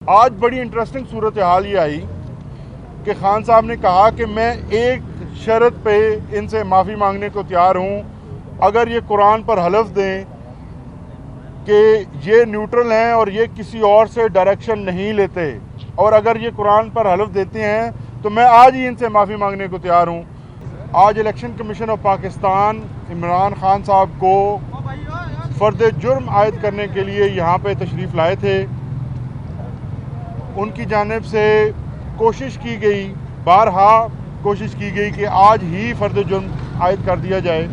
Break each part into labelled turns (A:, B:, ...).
A: आज बड़ी इंटरेस्टिंग सूरत हाल ये आई कि खान साहब ने कहा कि मैं एक शर्त पे इनसे माफ़ी मांगने को तैयार हूँ, अगर ये कुरान पर हलफ दें कि ये न्यूट्रल हैं और ये किसी और से डायरेक्शन नहीं लेते, और अगर ये कुरान पर हलफ देते हैं तो मैं आज ही इनसे माफ़ी मांगने को तैयार हूँ। आज election commission of Pakistan Imran Khan साहब को फ़र्द जुर्म आयद करने के लिए यहाँ पे तशरीफ़ लाए थे। उनकी जानिब से कोशिश की गई, बारहा कोशिश की गई कि आज ही फ़र्द जुर्म आयद कर दिया जाए,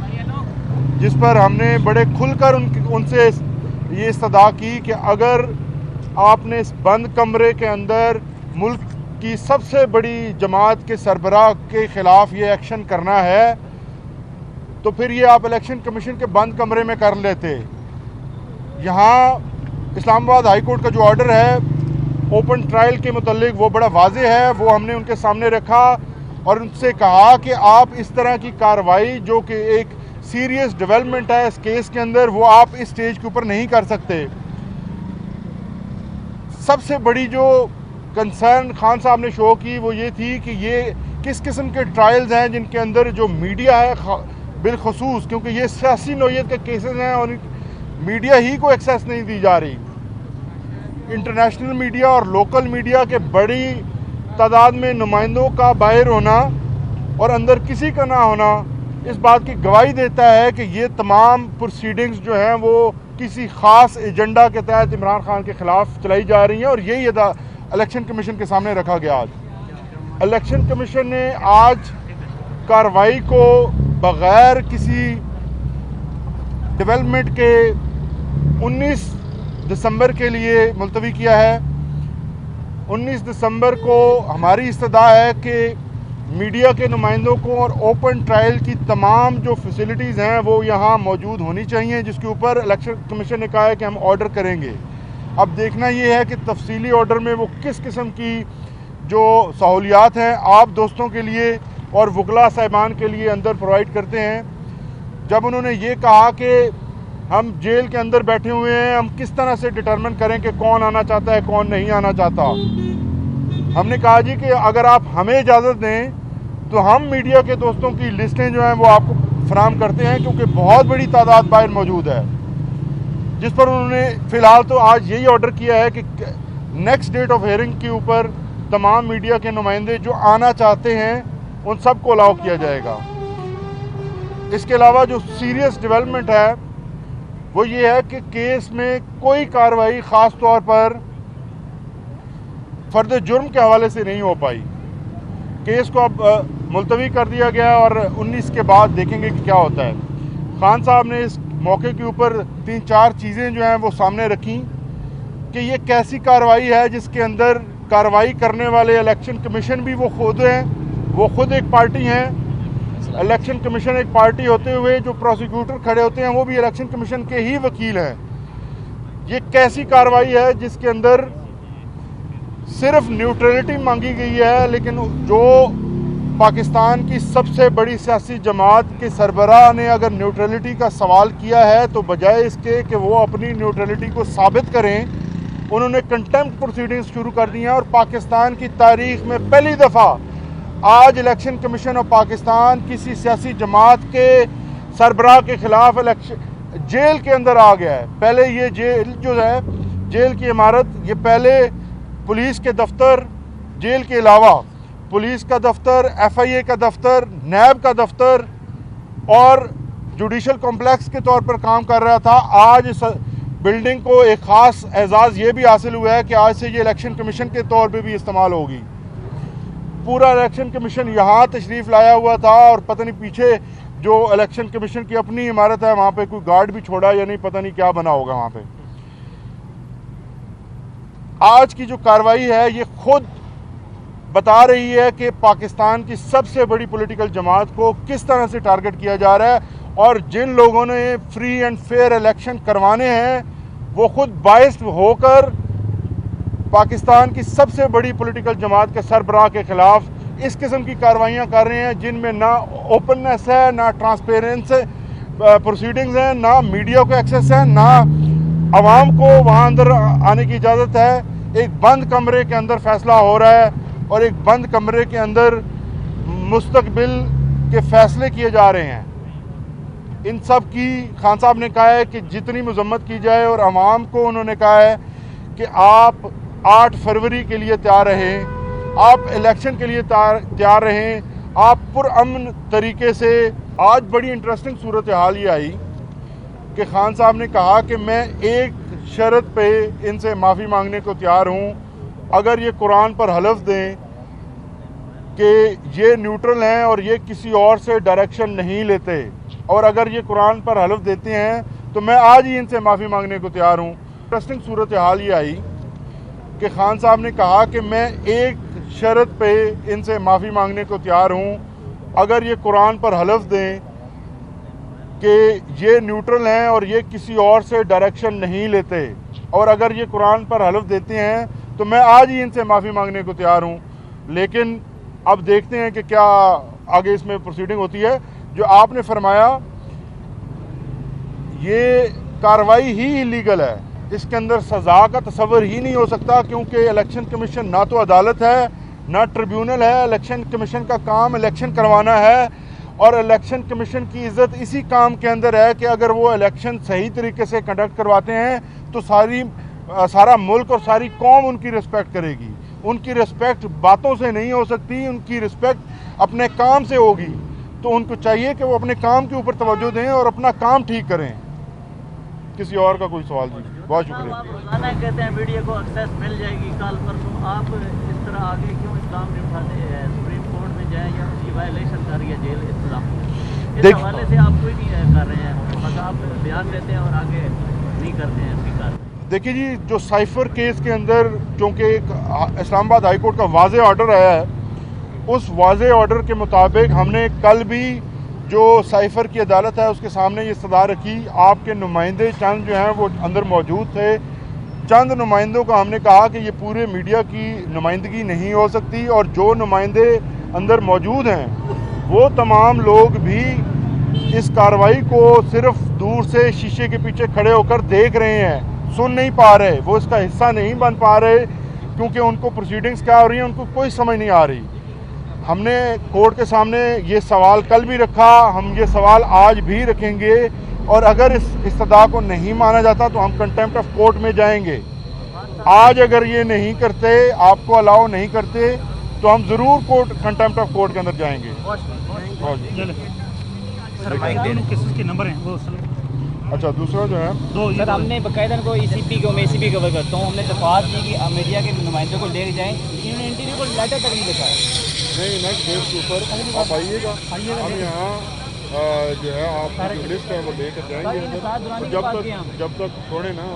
A: जिस पर हमने बड़े खुलकर उनसे ये इस्तदा की कि अगर आपने इस बंद कमरे के अंदर मुल्क की सबसे बड़ी जमात के सरबराह के ख़िलाफ़ ये एक्शन करना है तो फिर ये आप इलेक्शन कमीशन के बंद कमरे में कर लेते। यहाँ इस्लामाबाद हाई कोर्ट का जो ऑर्डर है ओपन ट्रायल के मुतल्लिक वो बड़ा वाज़ेह है, वो हमने उनके सामने रखा और उनसे कहा कि आप इस तरह की कार्रवाई जो कि एक सीरियस डेवलपमेंट है इस केस के अंदर, वो आप इस स्टेज के ऊपर नहीं कर सकते। सबसे बड़ी जो कंसर्न खान साहब ने शो की वो ये थी कि ये किस किस्म के ट्रायल्स हैं जिनके अंदर जो मीडिया है बिलखसूस, क्योंकि ये सियासी नौयत के केसेस हैं और मीडिया ही को एक्सेस नहीं दी जा रही। इंटरनेशनल मीडिया और लोकल मीडिया के बड़ी तादाद में नुमाइंदों का बाहर होना और अंदर किसी का ना होना इस बात की गवाही देता है कि ये तमाम प्रोसीडिंग्स जो हैं वो किसी ख़ास एजेंडा के तहत इमरान खान के ख़िलाफ़ चलाई जा रही हैं और यही इलेक्शन कमीशन के सामने रखा गया। आज इलेक्शन कमीशन ने आज कार्रवाई को बग़ैर किसी डेवलपमेंट के 19 दिसंबर के लिए मुलतवी किया है। 19 दिसंबर को हमारी इस्तदा है कि मीडिया के नुमाइंदों को और ओपन ट्रायल की तमाम जो फैसिलिटीज़ हैं वो यहाँ मौजूद होनी चाहिए, जिसके ऊपर इलेक्शन कमीशन ने कहा है कि हम ऑर्डर करेंगे। अब देखना ये है कि तफसीली ऑर्डर में वो किस किस्म की जो सहूलियात हैं आप दोस्तों के लिए और वकला साहिबान के लिए अंदर प्रोवाइड करते हैं। जब उन्होंने ये कहा कि हम जेल के अंदर बैठे हुए हैं, हम किस तरह से डिटरमिन करें कि कौन आना चाहता है कौन नहीं आना चाहता, हमने कहा जी कि अगर आप हमें इजाज़त दें तो हम मीडिया के दोस्तों की लिस्टें जो हैं वो आपको फराहम करते हैं, क्योंकि बहुत बड़ी तादाद बाहर मौजूद है। जिस पर उन्होंने फ़िलहाल तो आज यही ऑर्डर किया है कि नेक्स्ट डेट ऑफ हियरिंग के ऊपर तमाम मीडिया के नुमाइंदे जो आना चाहते हैं उन सब को अलाउ किया जाएगा। इसके अलावा जो सीरियस डेवलपमेंट है वो ये है कि केस में कोई कार्रवाई ख़ास तौर पर फ़र्द जुर्म के हवाले से नहीं हो पाई। केस को अब मुलतवी कर दिया गया और 19 के बाद देखेंगे कि क्या होता है। खान साहब ने इस मौके के ऊपर 3-4 चीज़ें जो हैं वो सामने रखी कि ये कैसी कार्रवाई है जिसके अंदर कार्रवाई करने वाले इलेक्शन कमीशन भी वो खुद हैं, वो खुद एक पार्टी हैं। इलेक्शन कमीशन एक पार्टी होते हुए जो प्रोसिक्यूटर खड़े होते हैं वो भी इलेक्शन कमीशन के ही वकील हैं। ये कैसी कार्रवाई है जिसके अंदर सिर्फ न्यूट्रलिटी मांगी गई है, लेकिन जो पाकिस्तान की सबसे बड़ी सियासी जमात के सरबराह ने अगर न्यूट्रलिटी का सवाल किया है तो बजाय इसके कि वो अपनी न्यूट्रलिटी को साबित करें, उन्होंने कंटेम्प्ट प्रोसीडिंग्स शुरू कर दी हैं। और पाकिस्तान की तारीख में पहली दफ़ा आज इलेक्शन कमीशन ऑफ पाकिस्तान किसी सियासी जमात के सरबराह के ख़िलाफ़ जेल के अंदर आ गया है। पहले ये जेल जो है, जेल की इमारत, ये पहले पुलिस के दफ्तर, जेल के अलावा पुलिस का दफ्तर, FIA का दफ्तर, नैब का दफ्तर और जुडिशल कॉम्प्लेक्स के तौर पर काम कर रहा था। आज इस बिल्डिंग को एक ख़ास एजाज़ ये भी हासिल हुआ है कि आज से ये इलेक्शन कमीशन के तौर पे भी इस्तेमाल होगी। पूरा इलेक्शन कमीशन यहाँ तशरीफ़ लाया हुआ था और पता नहीं पीछे जो इलेक्शन कमीशन की अपनी इमारत है वहाँ पे कोई गार्ड भी छोड़ा या नहीं, पता नहीं क्या बना होगा वहाँ पे। आज की जो कार्रवाई है ये खुद बता रही है कि पाकिस्तान की सबसे बड़ी पॉलिटिकल जमात को किस तरह से टारगेट किया जा रहा है और जिन लोगों ने फ्री एंड फेयर इलेक्शन करवाने हैं वो खुद बाइस्ड होकर पाकिस्तान की सबसे बड़ी पॉलिटिकल जमात के सरबराह के ख़िलाफ़ इस किस्म की कार्रवाइयाँ कर रहे हैं जिनमें ना ओपननेस है, ना ट्रांसपेरेंस प्रोसीडिंग्स हैं, ना मीडिया को एक्सेस है, ना आवाम को वहाँ अंदर आने की इजाज़त है। एक बंद कमरे के अंदर फैसला हो रहा है और एक बंद कमरे के अंदर मुस्तकबिल के फैसले किए जा रहे हैं। इन सब की खान साहब ने कहा है कि जितनी मजम्मत की जाए, और अवाम को उन्होंने कहा है कि आप 8 फरवरी के लिए तैयार रहें, आप इलेक्शन के लिए तैयार रहें, आप पुरअमन तरीके से। आज बड़ी इंटरेस्टिंग सूरत हाल ये आई कि खान साहब ने कहा कि मैं एक शर्त पे इनसे माफ़ी मांगने को तैयार हूँ, अगर ये कुरान पर हलफ दें कि ये न्यूट्रल हैं और ये किसी और से डायरेक्शन नहीं लेते, और अगर ये कुरान पर हलफ देते हैं तो मैं आज ही इनसे माफ़ी मांगने को तैयार हूँ। इंटरेस्टिंग सूरत हाल ये आई कि खान साहब ने कहा कि मैं एक शर्त पे इनसे माफ़ी मांगने को तैयार हूँ, अगर ये कुरान पर हलफ दें कि ये न्यूट्रल हैं और ये किसी और से डायरेक्शन नहीं लेते, और अगर ये कुरान पर हलफ देते हैं तो मैं आज ही इनसे माफ़ी मांगने को तैयार हूँ। लेकिन अब देखते हैं कि क्या आगे इसमें प्रोसीडिंग होती है। जो आपने फरमाया, ये कार्रवाई ही इलीगल है, इसके अंदर सज़ा का तस्वर ही नहीं हो सकता, क्योंकि इलेक्शन कमीशन ना तो अदालत है ना ट्रिब्यूनल है। इलेक्शन कमीशन का काम इलेक्शन करवाना है, और इलेक्शन कमीशन की इज़्ज़त इसी काम के अंदर है कि अगर वो इलेक्शन सही तरीके से कंडक्ट करवाते हैं तो सारा मुल्क और सारी कौम उनकी रिस्पेक्ट करेगी। उनकी रिस्पेक्ट बातों से नहीं हो सकती, उनकी रिस्पेक्ट अपने काम से होगी। तो उनको चाहिए कि वो अपने काम के ऊपर तवज्जो दें और अपना काम ठीक करें। किसी और का कोई सवाल जी? बहुत शुक्रिया।
B: रोजाना कहते हैं वीडियो को एक्सेस मिल जाएगी कल परसों, आप इस तरह आगे क्यों इस्लाम नहीं उठाते हैं? सुप्रीम कोर्ट में जाएं या उसकी वायलेशन कर रही है जेल इस्लाम, इस हवाले से आप कोई नहीं कर रहे हैं, बस आप बयान देते हैं और आगे नहीं करते हैं इसकी कार्रवाई।
A: देखिए जी, जो साइफर केस के अंदर चूँकि एक इस्लामाबाद हाई कोर्ट का वाज़े ऑर्डर आया है, उस वाज़े ऑर्डर के मुताबिक हमने कल भी जो साइफर की अदालत है उसके सामने ये सदा रखी। आपके नुमाइंदे चंद जो हैं वो अंदर मौजूद थे। चंद नुमाइंदों का हमने कहा कि ये पूरे मीडिया की नुमाइंदगी नहीं हो सकती, और जो नुमाइंदे अंदर मौजूद हैं वो तमाम लोग भी इस कार्रवाई को सिर्फ दूर से शीशे के पीछे खड़े होकर देख रहे हैं, सुन नहीं पा रहे, वो इसका हिस्सा नहीं बन पा रहे, क्योंकि उनको प्रोसीडिंग्स क्या हो रही हैं उनको कोई समझ नहीं आ रही। हमने कोर्ट के सामने ये सवाल कल भी रखा, हम ये सवाल आज भी रखेंगे, और अगर इस इस्तदा को नहीं माना जाता तो हम कंटेम्प्ट ऑफ कोर्ट में जाएंगे। आज अगर ये नहीं करते, आपको अलाउ नहीं करते, तो हम ज़रूर कंटेम्प्ट ऑफ कोर्ट के अंदर जाएंगे।
C: के नंबर हैं वो
A: अच्छा, दूसरा जो है
D: सर, हमने बाकायदा को ECP को मैं ECP कवर करता हूँ, हमने दरख्वास्त की कि मीडिया के नुमाइंदों को ले जाएं, इन्होंने इंटरव्यू को लेटर तक नहीं लिखा है।
A: नहीं, नेक्स्ट डेट के ऊपर आप आइएगा, हम यहाँ जो है आपकी जो लिस्ट है वो लेकर जाएंगे। जब तक छोड़े ना